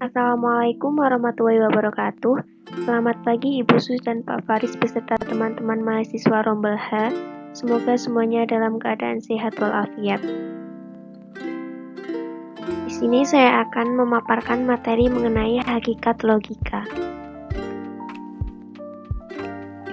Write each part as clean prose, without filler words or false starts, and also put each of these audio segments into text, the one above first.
Assalamualaikum warahmatullahi wabarakatuh. Selamat pagi Ibu Sus dan Pak Faris beserta teman-teman mahasiswa Rombel H. Semoga semuanya dalam keadaan sehat walafiat. Di sini saya akan memaparkan materi mengenai hakikat logika.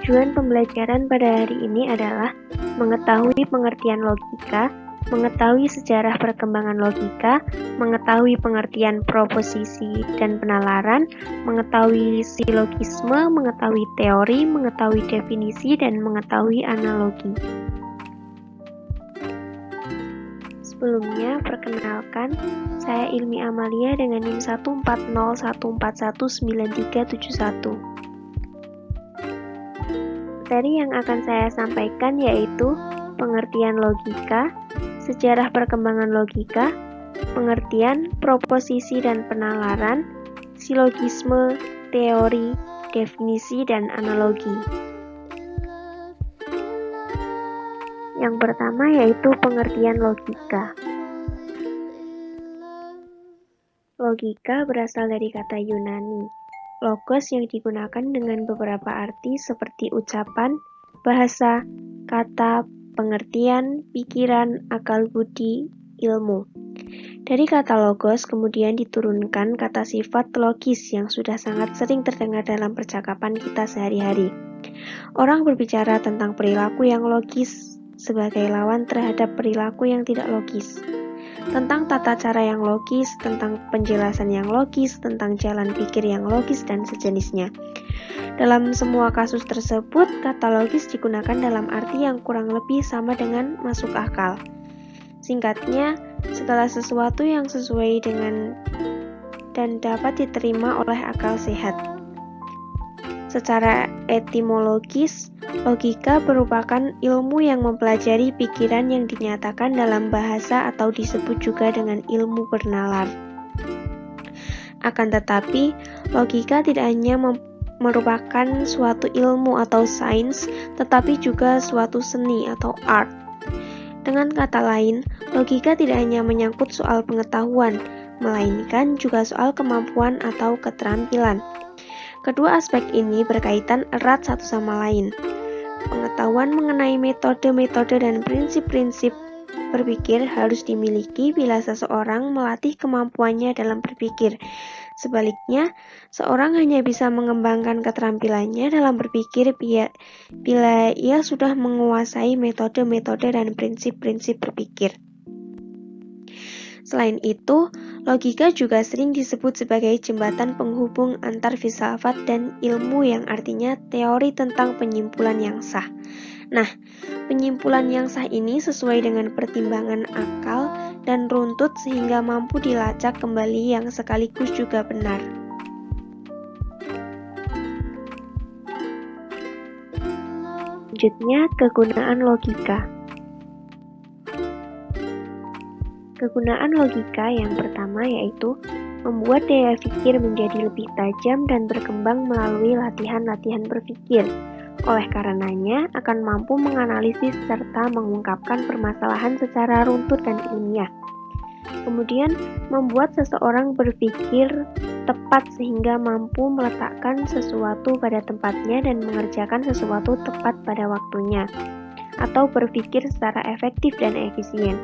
Tujuan pembelajaran pada hari ini adalah mengetahui pengertian logika, mengetahui sejarah perkembangan logika, mengetahui pengertian proposisi dan penalaran, mengetahui silogisme, mengetahui teori, mengetahui definisi, dan mengetahui analogi. Sebelumnya, perkenalkan, saya Ilmi Amalia dengan NIM 140141937. Materi yang akan saya sampaikan yaitu pengertian logika, sejarah perkembangan logika, pengertian proposisi dan penalaran, silogisme, teori, definisi, dan analogi. Yang pertama yaitu pengertian logika. Logika berasal dari kata Yunani, logos yang digunakan dengan beberapa arti seperti ucapan, bahasa, kata, pengertian, pikiran, akal budi, ilmu. Dari kata logos kemudian diturunkan kata sifat logis yang sudah sangat sering terdengar dalam percakapan kita sehari-hari. Orang berbicara tentang perilaku yang logis sebagai lawan terhadap perilaku yang tidak logis. Tentang tata cara yang logis, tentang penjelasan yang logis, tentang jalan pikir yang logis, dan sejenisnya. Dalam semua kasus tersebut, kata logis digunakan dalam arti yang kurang lebih sama dengan masuk akal. Singkatnya, segala sesuatu yang sesuai dengan dan dapat diterima oleh akal sehat. Secara etimologis, logika merupakan ilmu yang mempelajari pikiran yang dinyatakan dalam bahasa atau disebut juga dengan ilmu bernalar. Akan tetapi, logika tidak hanya merupakan suatu ilmu atau sains, tetapi juga suatu seni atau art. Dengan kata lain, logika tidak hanya menyangkut soal pengetahuan, melainkan juga soal kemampuan atau keterampilan. Kedua aspek ini berkaitan erat satu sama lain. Pengetahuan mengenai metode-metode dan prinsip-prinsip berpikir harus dimiliki bila seseorang melatih kemampuannya dalam berpikir. Sebaliknya, seorang hanya bisa mengembangkan keterampilannya dalam berpikir bila ia sudah menguasai metode-metode dan prinsip-prinsip berpikir. Selain itu, logika juga sering disebut sebagai jembatan penghubung antar filsafat dan ilmu yang artinya teori tentang penyimpulan yang sah. Nah, penyimpulan yang sah ini sesuai dengan pertimbangan akal dan runtut sehingga mampu dilacak kembali yang sekaligus juga benar. Selanjutnya, kegunaan logika. Kegunaan logika yang pertama yaitu membuat daya pikir menjadi lebih tajam dan berkembang melalui latihan-latihan berpikir. Oleh karenanya, akan mampu menganalisis serta mengungkapkan permasalahan secara runtut dan ilmiah. Kemudian, membuat seseorang berpikir tepat sehingga mampu meletakkan sesuatu pada tempatnya dan mengerjakan sesuatu tepat pada waktunya, atau berpikir secara efektif dan efisien.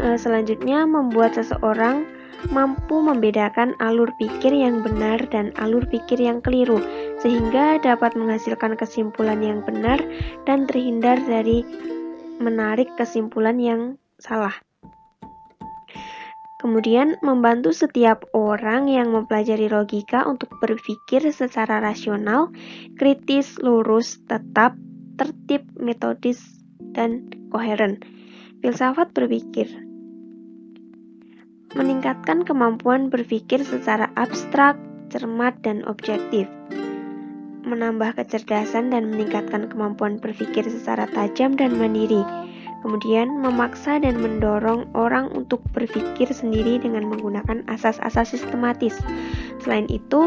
Selanjutnya, membuat seseorang mampu membedakan alur pikir yang benar dan alur pikir yang keliru, sehingga dapat menghasilkan kesimpulan yang benar dan terhindar dari menarik kesimpulan yang salah. Kemudian, membantu setiap orang yang mempelajari logika untuk berpikir secara rasional, kritis, lurus, tetap, tertib, metodis, dan koheren. Filsafat berpikir. Meningkatkan kemampuan berpikir secara abstrak, cermat, dan objektif. Menambah kecerdasan dan meningkatkan kemampuan berpikir secara tajam dan mandiri. Kemudian, memaksa dan mendorong orang untuk berpikir sendiri dengan menggunakan asas-asas sistematis. Selain itu,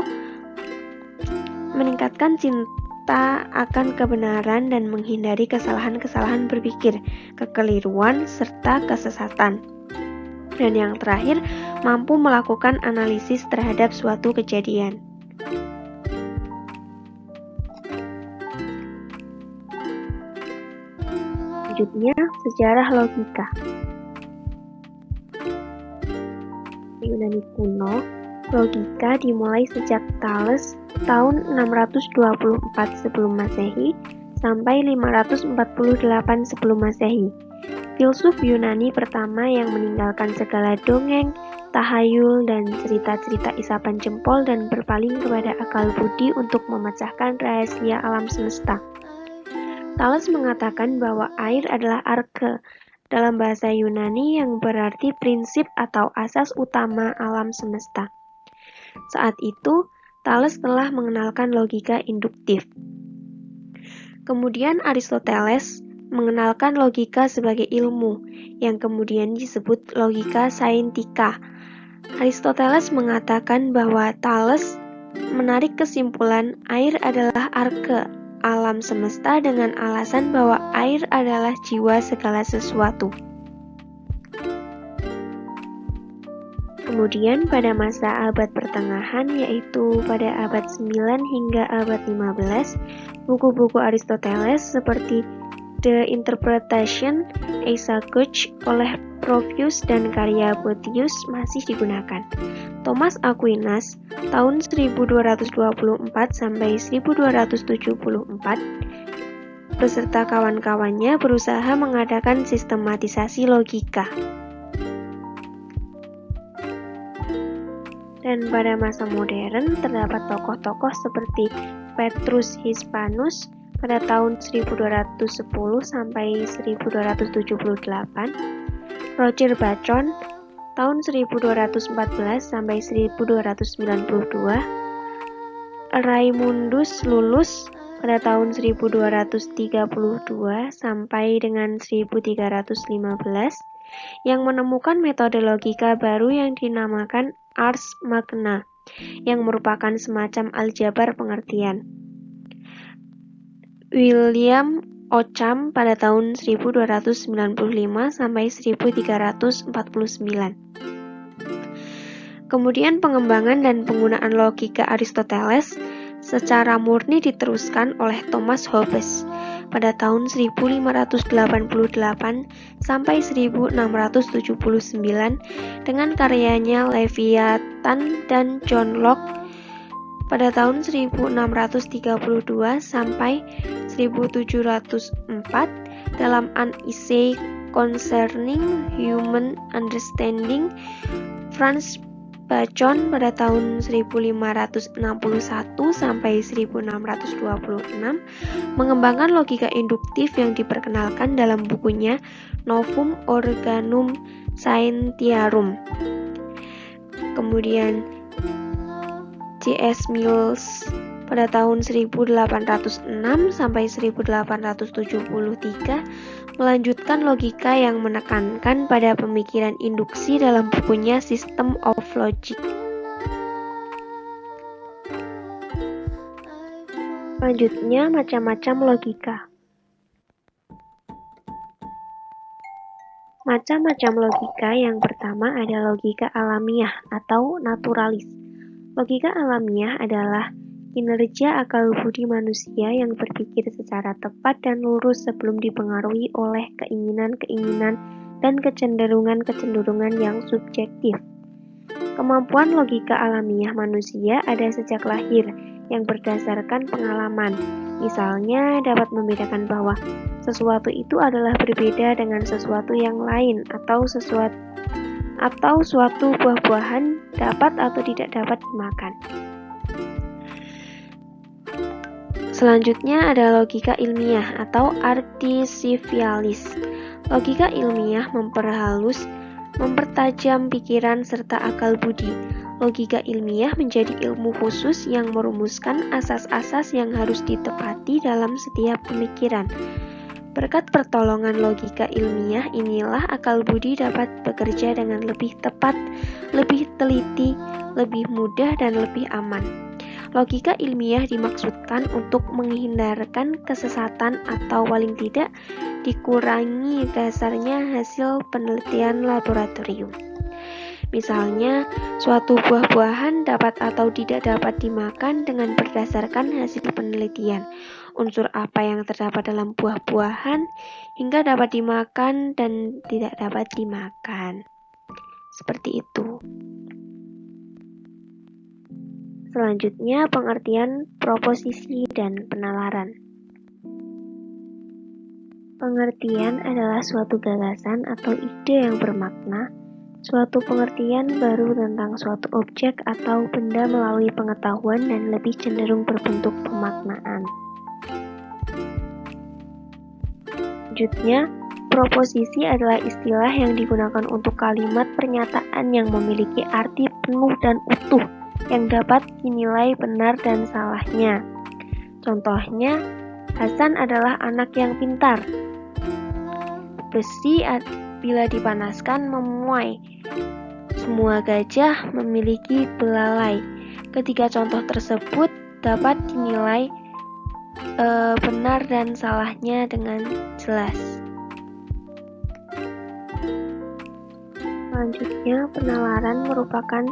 meningkatkan cinta akan kebenaran dan menghindari kesalahan-kesalahan berpikir, kekeliruan, serta kesesatan. Dan yang terakhir, mampu melakukan analisis terhadap suatu kejadian. Selanjutnya, sejarah logika. Di Yunani kuno, logika dimulai sejak Thales tahun 624 sebelum Masehi sampai 548 sebelum Masehi. Filsuf Yunani pertama yang meninggalkan segala dongeng, tahayul, dan cerita-cerita isapan jempol dan berpaling kepada akal budi untuk memecahkan rahasia alam semesta. Thales mengatakan bahwa air adalah arke dalam bahasa Yunani yang berarti prinsip atau asas utama alam semesta. Saat itu, Thales telah mengenalkan logika induktif. Kemudian Aristoteles mengenalkan logika sebagai ilmu, yang kemudian disebut logika saintika. Aristoteles mengatakan bahwa Thales menarik kesimpulan air adalah arke alam semesta dengan alasan bahwa air adalah jiwa segala sesuatu. Kemudian pada masa abad pertengahan, yaitu pada abad 9 hingga abad 15, buku-buku Aristoteles seperti The Interpretation Isagoge oleh Provius dan karya Boethius masih digunakan. Thomas Aquinas tahun 1224 sampai 1274 beserta kawan-kawannya berusaha mengadakan sistematisasi logika. Dan pada masa modern terdapat tokoh-tokoh seperti Petrus Hispanus pada tahun 1210 sampai 1278, Roger Bacon tahun 1214 sampai 1292, Raimundus Lullus pada tahun 1232 sampai dengan 1315 yang menemukan metode logika baru yang dinamakan Ars Magna, yang merupakan semacam aljabar pengertian. William Ockham pada tahun 1295 sampai 1349. Kemudian pengembangan dan penggunaan logika Aristoteles secara murni diteruskan oleh Thomas Hobbes pada tahun 1588 sampai 1679 dengan karyanya Leviathan, dan John Locke pada tahun 1632 sampai 1704 dalam An Essay Concerning Human Understanding. Franz Bacon pada tahun 1561 sampai 1626 mengembangkan logika induktif yang diperkenalkan dalam bukunya Novum Organum Scientiarum. Kemudian C.S. Mills pada tahun 1806 sampai 1873 melanjutkan logika yang menekankan pada pemikiran induksi dalam bukunya System of Logic. Selanjutnya, macam-macam logika. Macam-macam logika yang pertama ada logika alamiah atau naturalis. Logika alamiah adalah kinerja akal budi manusia yang berpikir secara tepat dan lurus sebelum dipengaruhi oleh keinginan-keinginan dan kecenderungan-kecenderungan yang subjektif. Kemampuan logika alamiah manusia ada sejak lahir yang berdasarkan pengalaman. Misalnya dapat membedakan bahwa sesuatu itu adalah berbeda dengan sesuatu yang lain atau suatu buah-buahan dapat atau tidak dapat dimakan. Selanjutnya ada logika ilmiah atau artificialis. Logika ilmiah memperhalus, mempertajam pikiran serta akal budi. Logika ilmiah menjadi ilmu khusus yang merumuskan asas-asas yang harus ditepati dalam setiap pemikiran. Berkat pertolongan logika ilmiah inilah akal budi dapat bekerja dengan lebih tepat, lebih teliti, lebih mudah, dan lebih aman. Logika ilmiah dimaksudkan untuk menghindarkan kesesatan atau paling tidak dikurangi dasarnya hasil penelitian laboratorium. Misalnya, suatu buah-buahan dapat atau tidak dapat dimakan dengan berdasarkan hasil penelitian. Unsur apa yang terdapat dalam buah-buahan hingga dapat dimakan dan tidak dapat dimakan. Seperti itu. Selanjutnya, pengertian proposisi dan penalaran. Pengertian adalah suatu gagasan atau ide yang bermakna, suatu pengertian baru tentang suatu objek atau benda melalui pengetahuan dan lebih cenderung berbentuk pemaknaan. Selanjutnya, proposisi adalah istilah yang digunakan untuk kalimat pernyataan yang memiliki arti penuh dan utuh yang dapat dinilai benar dan salahnya. Contohnya, Hasan adalah anak yang pintar. Besi bila dipanaskan memuai. Semua gajah memiliki belalai. Ketiga contoh tersebut dapat dinilai benar dan salahnya dengan jelas. Selanjutnya, penalaran merupakan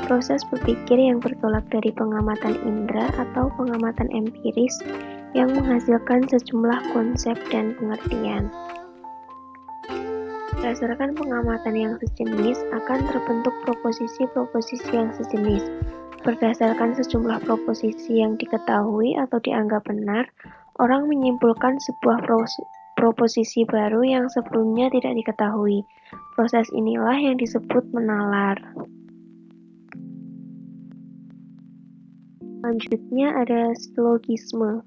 proses berpikir yang bertolak dari pengamatan indera atau pengamatan empiris yang menghasilkan sejumlah konsep dan pengertian. Berdasarkan pengamatan yang sejenis akan terbentuk proposisi-proposisi yang sejenis. Berdasarkan sejumlah proposisi yang diketahui atau dianggap benar, orang menyimpulkan sebuah proposisi baru yang sebelumnya tidak diketahui. Proses inilah yang disebut menalar. Selanjutnya ada silogisme.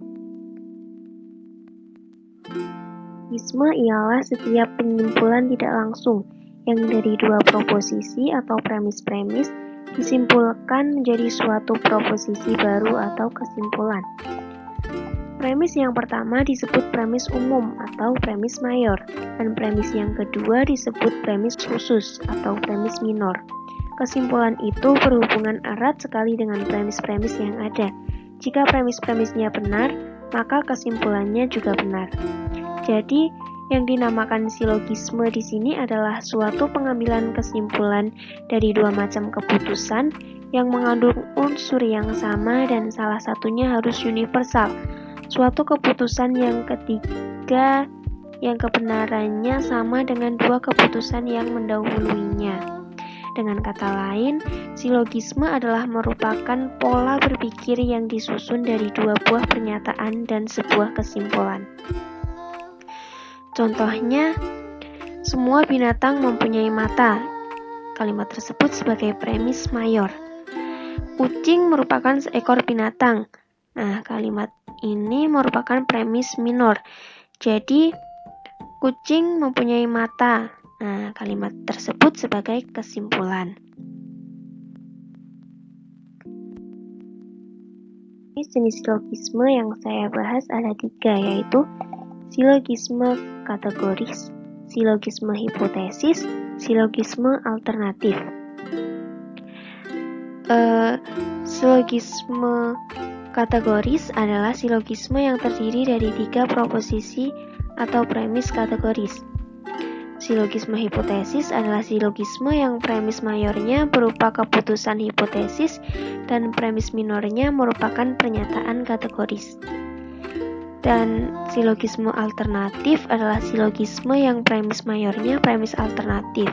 Silogisme ialah setiap penyimpulan tidak langsung yang dari dua proposisi atau premis-premis disimpulkan menjadi suatu proposisi baru atau kesimpulan. Premis yang pertama disebut premis umum atau premis mayor, dan premis yang kedua disebut premis khusus atau premis minor. Kesimpulan itu berhubungan erat sekali dengan premis-premis yang ada. Jika premis-premisnya benar, maka kesimpulannya juga benar. Jadi, yang dinamakan silogisme di sini adalah suatu pengambilan kesimpulan dari dua macam keputusan yang mengandung unsur yang sama dan salah satunya harus universal. Suatu keputusan yang ketiga yang kebenarannya sama dengan dua keputusan yang mendahuluinya. Dengan kata lain, silogisme adalah merupakan pola berpikir yang disusun dari dua buah pernyataan dan sebuah kesimpulan. Contohnya, semua binatang mempunyai mata. Kalimat tersebut sebagai premis mayor. Kucing merupakan seekor binatang. Nah, kalimat ini merupakan premis minor. Jadi, kucing mempunyai mata. Nah, kalimat tersebut sebagai kesimpulan. Jenis silogisme yang saya bahas ada 3, yaitu silogisme kategoris, silogisme hipotesis, silogisme alternatif. Silogisme kategoris adalah silogisme yang terdiri dari 3 proposisi atau premis kategoris. Silogisme hipotesis adalah silogisme yang premis mayornya berupa keputusan hipotesis dan premis minornya merupakan pernyataan kategoris. Dan silogisme alternatif adalah silogisme yang premis mayornya premis alternatif.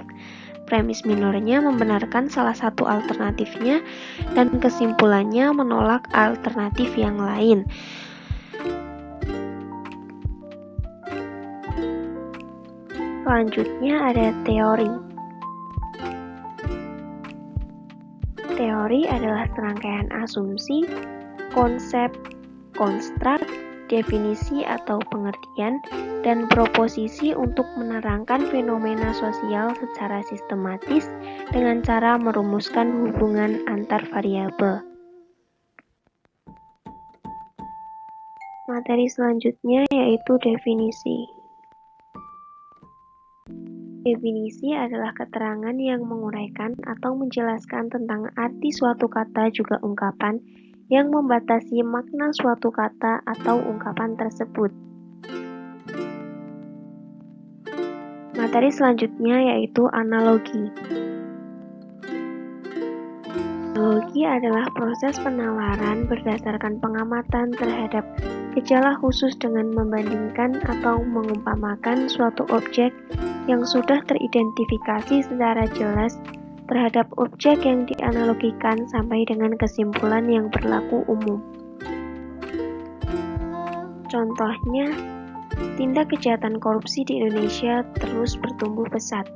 Premis minornya membenarkan salah satu alternatifnya dan kesimpulannya menolak alternatif yang lain. Selanjutnya ada teori. Teori adalah serangkaian asumsi, konsep, konstruk, definisi atau pengertian, dan proposisi untuk menerangkan fenomena sosial secara sistematis dengan cara merumuskan hubungan antar variabel. Materi selanjutnya yaitu definisi. Definisi adalah keterangan yang menguraikan atau menjelaskan tentang arti suatu kata juga ungkapan yang membatasi makna suatu kata atau ungkapan tersebut. Materi selanjutnya yaitu analogi. Analogi adalah proses penalaran berdasarkan pengamatan terhadap gejala khusus dengan membandingkan atau mengumpamakan suatu objek yang sudah teridentifikasi secara jelas terhadap objek yang dianalogikan sampai dengan kesimpulan yang berlaku umum. Contohnya, tindak kejahatan korupsi di Indonesia terus bertumbuh pesat.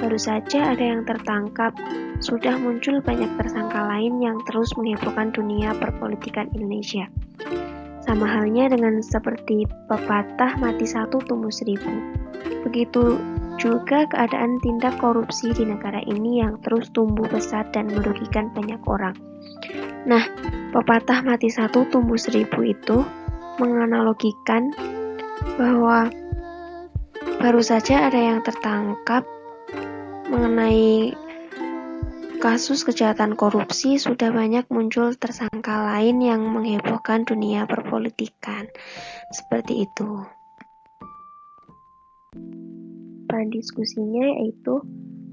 Baru saja ada yang tertangkap, sudah muncul banyak tersangka lain yang terus menghebohkan dunia perpolitikan Indonesia. Sama halnya dengan seperti pepatah mati satu tumbuh seribu. Begitu juga keadaan tindak korupsi di negara ini yang terus tumbuh pesat dan merugikan banyak orang. Nah, pepatah mati satu tumbuh seribu itu menganalogikan bahwa baru saja ada yang tertangkap mengenai kasus kejahatan korupsi, sudah banyak muncul tersangka lain yang menghebohkan dunia perpolitikan. Seperti itu. Bahan diskusinya yaitu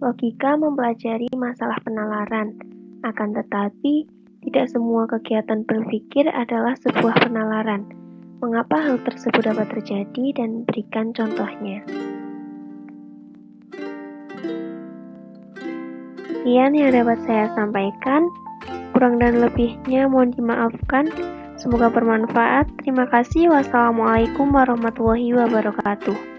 logika mempelajari masalah penalaran. Akan tetapi, tidak semua kegiatan berpikir adalah sebuah penalaran. Mengapa hal tersebut dapat terjadi dan berikan contohnya. Sekian yang dapat saya sampaikan. Kurang dan lebihnya mohon dimaafkan. Semoga bermanfaat. Terima kasih. Wassalamualaikum warahmatullahi wabarakatuh.